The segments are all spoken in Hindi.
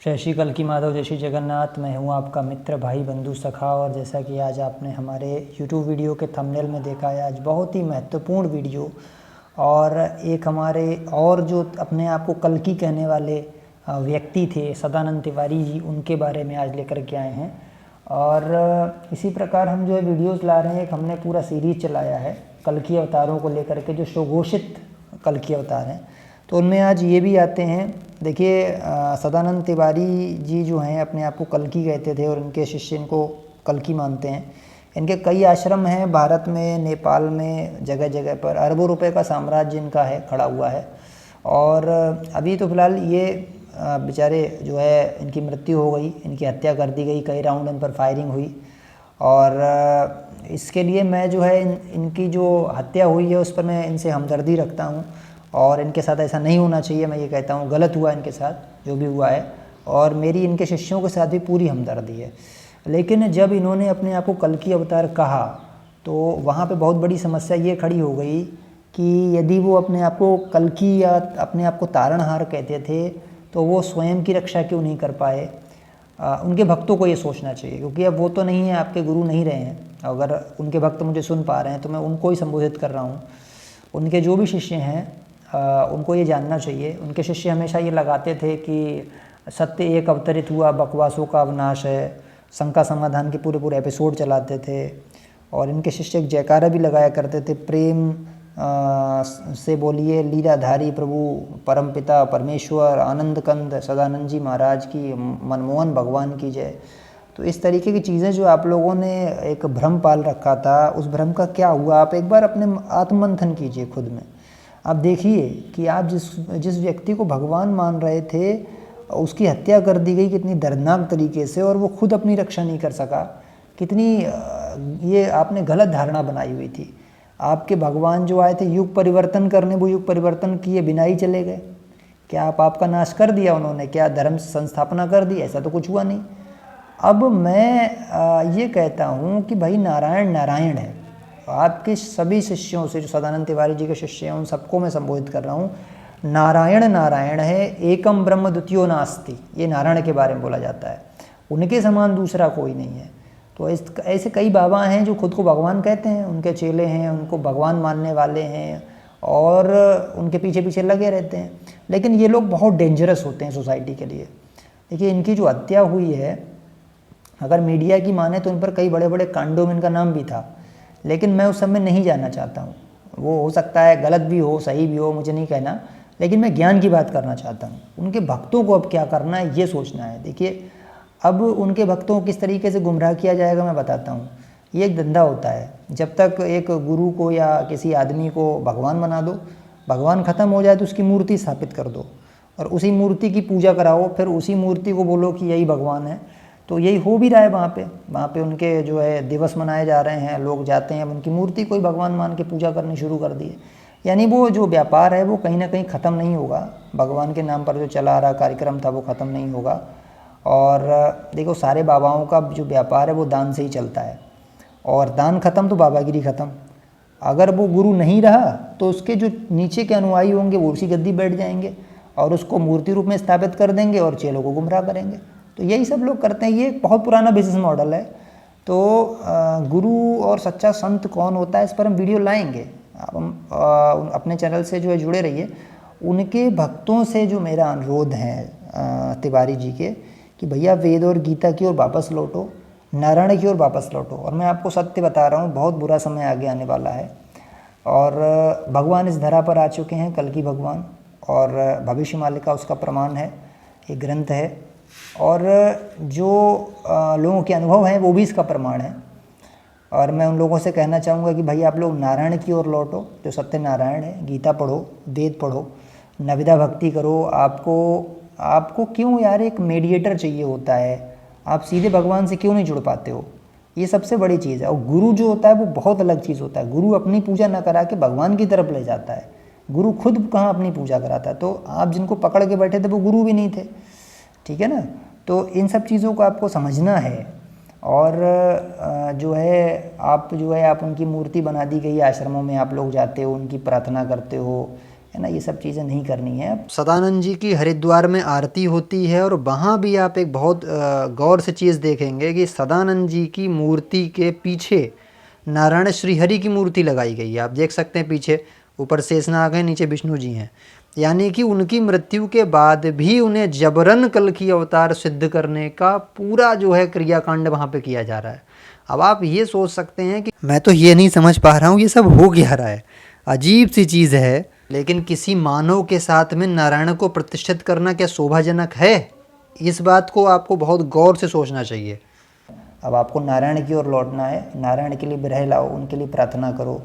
जय श्री कल्की माधव, जय श्री जगन्नाथ। मैं हूं आपका मित्र, भाई, बंधु, सखा। और जैसा कि आज आपने हमारे YouTube वीडियो के थंबनेल में देखा है, आज बहुत ही महत्वपूर्ण वीडियो और एक हमारे और जो अपने आप को कल्की कहने वाले व्यक्ति थे, सदानंद तिवारी जी, उनके बारे में आज लेकर के आए हैं। और इसी प्रकार हम जो है वीडियोज़ ला रहे हैं। एक हमने पूरा सीरीज़ चलाया है कल्की अवतारों को लेकर के, जो सुघोषित कल्की अवतार हैं, तो उनमें आज ये भी आते हैं। देखिए, सदानंद तिवारी जी जो हैं अपने आप को कल्की कहते थे और इनके शिष्य इनको कल्की मानते हैं। इनके कई आश्रम हैं भारत में, नेपाल में, जगह जगह पर। अरबों रुपए का साम्राज्य इनका है, खड़ा हुआ है। और अभी तो फ़िलहाल ये बेचारे जो है, इनकी मृत्यु हो गई, इनकी हत्या कर दी गई, कई राउंड इन पर फायरिंग हुई। और इसके लिए मैं जो है इनकी जो हत्या हुई है उस पर मैं इनसे हमदर्दी रखता हूँ और इनके साथ ऐसा नहीं होना चाहिए। मैं ये कहता हूँ गलत हुआ इनके साथ जो भी हुआ है, और मेरी इनके शिष्यों के साथ भी पूरी हमदर्दी है। लेकिन जब इन्होंने अपने आप को कल्की अवतार कहा तो वहाँ पे बहुत बड़ी समस्या ये खड़ी हो गई कि यदि वो अपने आप को कल्की या अपने आप को तारणहार कहते थे तो वो स्वयं की रक्षा क्यों नहीं कर पाए। उनके भक्तों को ये सोचना चाहिए, क्योंकि अब वो तो नहीं है, आपके गुरु नहीं रहे हैं। अगर उनके भक्त मुझे सुन पा रहे हैं तो मैं उनको ही संबोधित कर रहा हूँ। उनके जो भी शिष्य हैं उनको ये जानना चाहिए। उनके शिष्य हमेशा ये लगाते थे कि सत्य एक अवतरित हुआ, बकवासों का अविनाश है, शंका समाधान के पूरे पूरे एपिसोड चलाते थे। और इनके शिष्य एक जयकारा भी लगाया करते थे, प्रेम से बोलिए लीलाधारी प्रभु परमपिता परमेश्वर आनंद कंद सदानंद जी महाराज की, मनमोहन भगवान की जय। तो इस तरीके की चीज़ें जो आप लोगों ने एक भ्रम पाल रखा था, उस भ्रम का क्या हुआ, आप एक बार अपने आत्ममंथन कीजिए खुद में। आप देखिए कि आप जिस व्यक्ति को भगवान मान रहे थे उसकी हत्या कर दी गई कितनी दर्दनाक तरीके से, और वो खुद अपनी रक्षा नहीं कर सका। कितनी ये आपने गलत धारणा बनाई हुई थी। आपके भगवान जो आए थे युग परिवर्तन करने, वो युग परिवर्तन किए बिना ही चले गए। क्या आपका नाश कर दिया उन्होंने? क्या धर्म संस्थापना कर दी? ऐसा तो कुछ हुआ नहीं। अब मैं ये कहता हूँ कि भाई नारायण नारायण है। आपके सभी शिष्यों से, जो सदानंद तिवारी जी के शिष्य हैं, उन सबको मैं संबोधित कर रहा हूँ, नारायण नारायण है, एकम ब्रह्म द्वितीयो नास्ति। ये नारायण के बारे में बोला जाता है, उनके समान दूसरा कोई नहीं है। तो ऐसे कई बाबा हैं जो खुद को भगवान कहते हैं, उनके चेले हैं, उनको भगवान मानने वाले हैं और उनके पीछे पीछे लगे रहते हैं। लेकिन ये लोग बहुत डेंजरस होते हैं सोसाइटी के लिए। देखिए, इनकी जो हत्या हुई है, अगर मीडिया की माने तो इन पर कई बड़े बड़े कांडों में इनका नाम भी था, लेकिन मैं उस सब में नहीं जाना चाहता हूँ। वो हो सकता है गलत भी हो, सही भी हो, मुझे नहीं कहना, लेकिन मैं ज्ञान की बात करना चाहता हूँ। उनके भक्तों को अब क्या करना है ये सोचना है। देखिए, अब उनके भक्तों को किस तरीके से गुमराह किया जाएगा मैं बताता हूँ। ये एक धंधा होता है। जब तक एक गुरु को या किसी आदमी को भगवान बना दो, भगवान ख़त्म हो जाए तो उसकी मूर्ति स्थापित कर दो और उसी मूर्ति की पूजा कराओ, फिर उसी मूर्ति को बोलो कि यही भगवान है। तो यही हो भी रहा है वहाँ पे उनके जो है दिवस मनाए जा रहे हैं, लोग जाते हैं, उनकी मूर्ति को ही भगवान मान के पूजा करनी शुरू कर दी है। यानी वो जो व्यापार है वो कहीं ना कहीं ख़त्म नहीं होगा। भगवान के नाम पर जो चला आ रहा कार्यक्रम था वो ख़त्म नहीं होगा। और देखो, सारे बाबाओं का जो व्यापार है वो दान से ही चलता है, और दान ख़त्म तो बाबागिरी ख़त्म। अगर वो गुरु नहीं रहा तो उसके जो नीचे के अनुयायी होंगे वो उसी गद्दी बैठ जाएंगे और उसको मूर्ति रूप में स्थापित कर देंगे और चेलों को गुमराह करेंगे। तो यही सब लोग करते हैं। ये एक बहुत पुराना बिजनेस मॉडल है। तो गुरु और सच्चा संत कौन होता है इस पर हम वीडियो लाएंगे। आप अपने चैनल से जो है जुड़े रहिए। उनके भक्तों से जो मेरा अनुरोध है तिवारी जी के, कि भैया वेद और गीता की ओर वापस लौटो, नारायण की ओर वापस लौटो। और मैं आपको सत्य बता रहा हूँ, बहुत बुरा समय आगे आने वाला है और भगवान इस धरा पर आ चुके हैं, कल्की भगवान, और भविष्य मालिका उसका प्रमाण है, एक ग्रंथ है, और जो लोगों के अनुभव हैं वो भी इसका प्रमाण है। और मैं उन लोगों से कहना चाहूँगा कि भाई आप लोग नारायण की ओर लौटो, जो सत्य नारायण है। गीता पढ़ो, वेद पढ़ो, नविदा भक्ति करो। आपको क्यों यार एक मीडिएटर चाहिए होता है? आप सीधे भगवान से क्यों नहीं जुड़ पाते हो? ये सबसे बड़ी चीज़ है। और गुरु जो होता है वो बहुत अलग चीज़ होता है। गुरु अपनी पूजा ना करा के भगवान की तरफ ले जाता है। गुरु खुद कहाँ अपनी पूजा कराता है? तो आप जिनको पकड़ के बैठे थे वो गुरु भी नहीं थे, ठीक है ना? तो इन सब चीज़ों को आपको समझना है। और जो है आप उनकी मूर्ति बना दी गई, आश्रमों में आप लोग जाते हो, उनकी प्रार्थना करते हो है ना, ये सब चीज़ें नहीं करनी है। सदानंद जी की हरिद्वार में आरती होती है और वहाँ भी आप एक बहुत गौर से चीज़ देखेंगे कि सदानंद जी की मूर्ति के पीछे नारायण श्रीहरि की मूर्ति लगाई गई है। आप देख सकते हैं पीछे, ऊपर शेषनाग है, नीचे विष्णु जी हैं। यानी कि उनकी मृत्यु के बाद भी उन्हें जबरन कल्कि अवतार सिद्ध करने का पूरा जो है क्रियाकांड वहाँ पे किया जा रहा है। अब आप ये सोच सकते हैं कि मैं तो ये नहीं समझ पा रहा हूँ ये सब हो क्या रहा है, अजीब सी चीज़ है। लेकिन किसी मानव के साथ में नारायण को प्रतिष्ठित करना क्या शोभाजनक है? इस बात को आपको बहुत गौर से सोचना चाहिए। अब आपको नारायण की ओर लौटना है, नारायण के लिए विरह लाओ, उनके लिए प्रार्थना करो,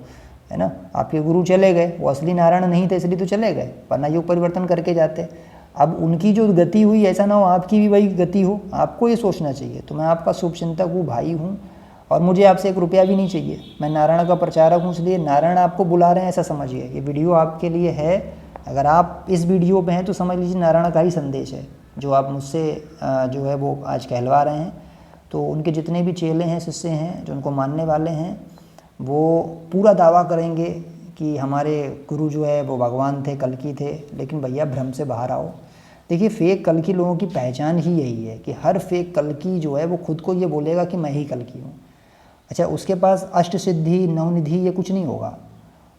है ना। आपके गुरु चले गए, वो असली नारायण नहीं थे इसलिए तो चले गए, वरना युग परिवर्तन करके जाते। अब उनकी जो गति हुई, ऐसा ना हो आपकी भी वही गति हो, आपको ये सोचना चाहिए। तो मैं आपका शुभचिंतक हूँ, भाई हूँ, और मुझे आपसे 1 रुपया भी नहीं चाहिए। मैं नारायण का प्रचारक हूँ, इसलिए नारायण आपको बुला रहे हैं ऐसा समझिए। ये वीडियो आपके लिए है, अगर आप इस वीडियो पे हैं तो समझ लीजिए नारायण का ही संदेश है जो आप मुझसे जो है वो आज कहलवा रहे हैं। तो उनके जितने भी चेले हैं, शिष्य हैं, जो उनको मानने वाले हैं, वो पूरा दावा करेंगे कि हमारे गुरु जो है वो भगवान थे, कल्कि थे। लेकिन भैया भ्रम से बाहर आओ। देखिए, फेक कल्कि लोगों की पहचान ही यही है कि हर फेक कल्कि जो है वो खुद को ये बोलेगा कि मैं ही कल्कि हूँ। अच्छा, उसके पास अष्ट सिद्धि, नवनिधि, ये कुछ नहीं होगा।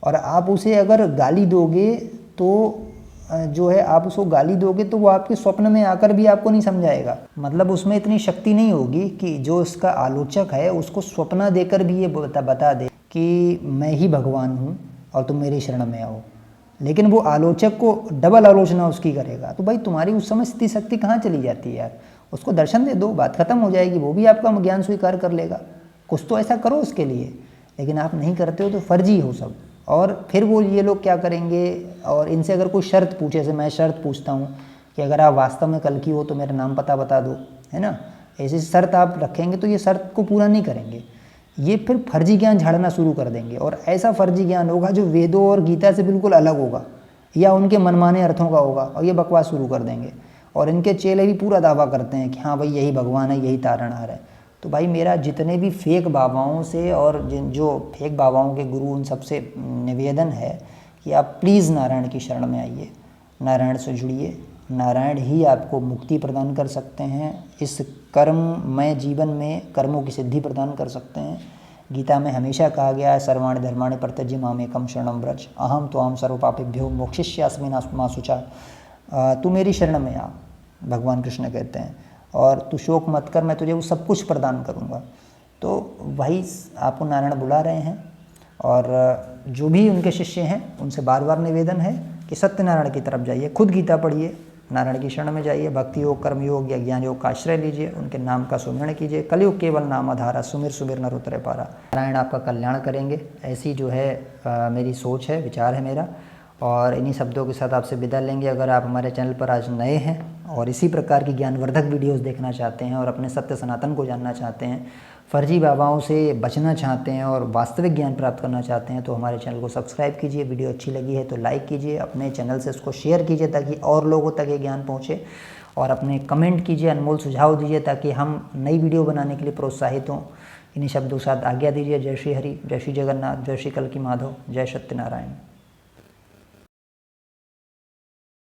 और आप उसे अगर गाली दोगे तो जो है आप उसको गाली दोगे तो वो आपके स्वप्न में आकर भी आपको नहीं समझाएगा। मतलब उसमें इतनी शक्ति नहीं होगी कि जो उसका आलोचक है उसको स्वप्न देकर भी ये बता दे कि मैं ही भगवान हूँ और तुम मेरी शरण में आओ। लेकिन वो आलोचक को डबल आलोचना उसकी करेगा। तो भाई तुम्हारी उस समय स्थिति शक्ति कहाँ चली जाती है यार? उसको दर्शन दे दो, बात खत्म हो जाएगी, वो भी आपका ज्ञान स्वीकार कर लेगा। कुछ तो ऐसा करो उसके लिए, लेकिन आप नहीं करते हो तो फर्जी हो सब। और फिर वो ये लोग क्या करेंगे, और इनसे अगर कोई शर्त पूछे, जैसे मैं शर्त पूछता हूँ कि अगर आप वास्तव में कल्कि हो तो मेरा नाम पता बता दो, है ना, ऐसी शर्त आप रखेंगे तो ये शर्त को पूरा नहीं करेंगे। ये फिर फर्जी ज्ञान झाड़ना शुरू कर देंगे, और ऐसा फर्जी ज्ञान होगा जो वेदों और गीता से बिल्कुल अलग होगा या उनके मनमाने अर्थों का होगा, और ये बकवास शुरू कर देंगे। और इनके चेले भी पूरा दावा करते हैं कि हाँ भाई यही भगवान है, यही तारणहार है। तो भाई मेरा जितने भी फेक बाबाओं से और जिन जो फेक बाबाओं के गुरु, उन सबसे निवेदन है कि आप प्लीज़ नारायण की शरण में आइए, नारायण से जुड़िए। नारायण ही आपको मुक्ति प्रदान कर सकते हैं, इस कर्ममय जीवन में कर्मों की सिद्धि प्रदान कर सकते हैं। गीता में हमेशा कहा गया है, सर्वाणि धर्माणि परित्यज्य मामेकं शरणं व्रज, अहम त्वां सर्वपापेभ्यो मोक्षयिष्यामि मा शुचा। तू मेरी शरण में आ, भगवान कृष्ण कहते हैं, और तू शोक मत कर, मैं तुझे वो सब कुछ प्रदान करूँगा। तो वही आपको नारायण बुला रहे हैं, और जो भी उनके शिष्य हैं उनसे बार बार निवेदन है कि सत्यनारायण की तरफ जाइए, खुद गीता पढ़िए, नारायण की शरण में जाइए, भक्ति योग, कर्म योग या ज्ञान योग का आश्रय लीजिए, उनके नाम का सुमिरन कीजिए। कलयुग केवल नाम आधारा, सुमिर सुमिर नर उतरे पारा। नारायण आपका कल्याण करेंगे, ऐसी जो है मेरी सोच है, विचार है मेरा। और इन्हीं शब्दों के साथ आपसे विदा लेंगे। अगर आप हमारे चैनल पर आज नए हैं और इसी प्रकार की ज्ञानवर्धक वीडियोस देखना चाहते हैं और अपने सत्य सनातन को जानना चाहते हैं, फर्जी बाबाओं से बचना चाहते हैं और वास्तविक ज्ञान प्राप्त करना चाहते हैं, तो हमारे चैनल को सब्सक्राइब कीजिए। वीडियो अच्छी लगी है तो लाइक कीजिए, अपने चैनल से इसको शेयर कीजिए ताकि और लोगों तक ये ज्ञान पहुँचे, और अपने कमेंट कीजिए, अनमोल सुझाव दीजिए ताकि हम नई वीडियो बनाने के लिए प्रोत्साहित हों। इन्हीं शब्दों के साथ आज्ञा दीजिए। जय श्री हरि, जय श्री जगन्नाथ, जय श्री कल्कि माधव, जय सत्यनारायण।